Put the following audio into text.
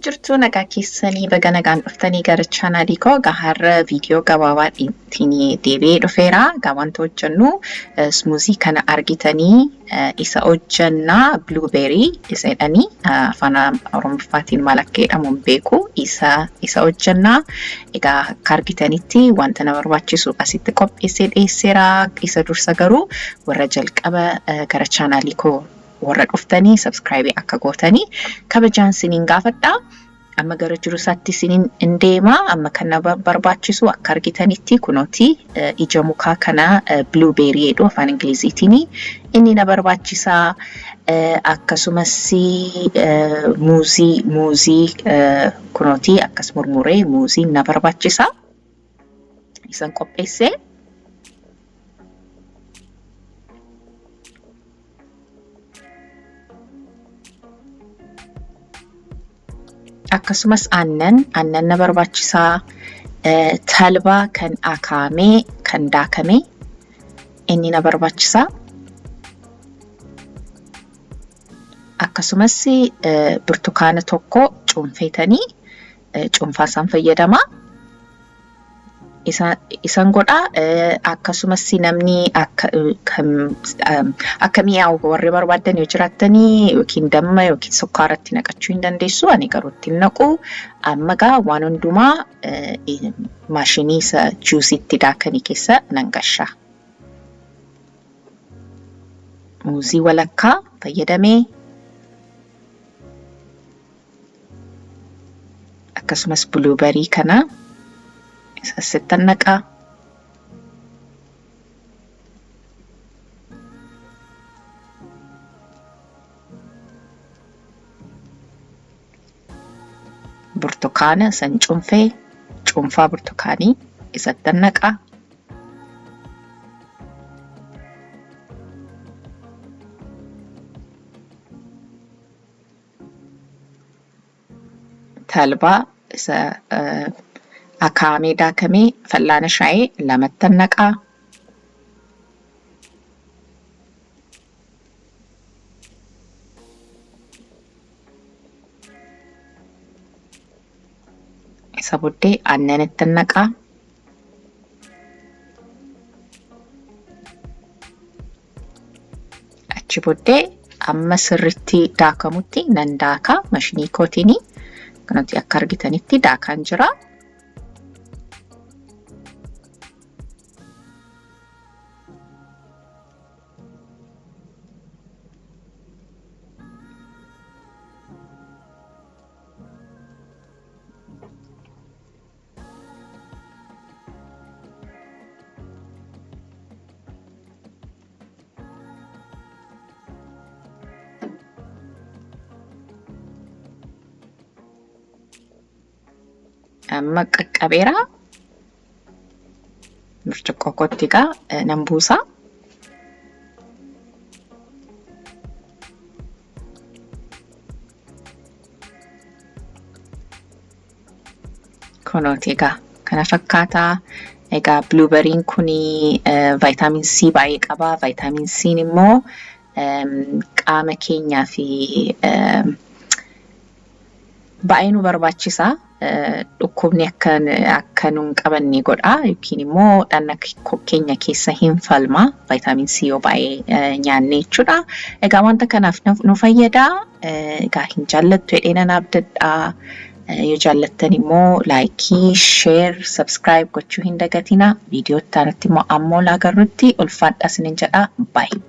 Jirtu nagaa keessanii baga nagaan dhuftanii gara chaanaalii koo har'a viidiyoo gabaabaa ittiin deebi'ee dhufeera. Wanti hojjennu smuuzii kana argitanii isa hojjannaa blueberry isa jedhanii afaan Oromoffaatiin maal akka jedhamu hin beeku isa hojjannaa. Egaa akka argitanitti wanta nama barbaachisu asitti qopheessee dhiyeesseera. Isa dursa garuu warra jalqaba gara chaanaalii koo warra dhuftanii subscribe akka gootanii kabajaan siniin gaafadha. Amma gara jiru isaatti siniin indeema. Amma kana barbaachisu akka argitanitti kunooti ija mukaa kana blueberry jedhu afaan Ingiliziitiin inni na barbaachisa. Akkasumas muuzii kunooti akkas murmuree muuzii na barbaachisa. Isan qopheessee akkasumas aannan na barbaachisaa. Talbaa kan akaamee kan daakame inni na barbaachisaa. Akkasumas burtukaana tokko cuunfeetanii cuunfaa isaan fayyadama. Isan godha. Akkasumas namni akka mi'aawu warri barbaadan yoo jiraatanii yookiin damma yookiin sukkaaratti naqachuu hin dandeessu. Ani garuu ittiin naqu. Amma gaa waan hundumaa maashinii isa juusiitti daakanii keessa nan gasha. Muuzii walakkaa fayyadamee akkasumas blueberry kana asitti naqa. Burtukaana san cuunfaa burtukaanii isatti naqa. Talbaa isa akaamee daakamee fallaana shaayee lamatti naqa. Isa booddee aannanitti naqa. Achi booddee amma sirriitti daakamutti nan daaka maashinii kootiin. Kanatti akka argitanitti daakaan jira. Amma qaqqabeera. Burcuqqoo kootti nan buusa. Kunooti kana fakkaata. Egaa blueberryin kun vitamin C baay'ee qaba. Vitamin C immoo qaama keenyaa fi baay'ee nu barbaachisa. Dhukkubni akka nun qabanne godha yookiin immoo dhanna keenya keessa hin falma. Vitamin C yoo baay'ee nyaanne jechuudha. Egaa wanta kanaaf nu fayyada. Egaa hin jaallattu jedhee nan abdadha. Yoo jaallattan immoo laayikii, sheer, subscribe gochuu hin dagatina. Viidiyoo itti aanutti immoo ammoo laagarrutti ulfaadha isinin jedha. Bye.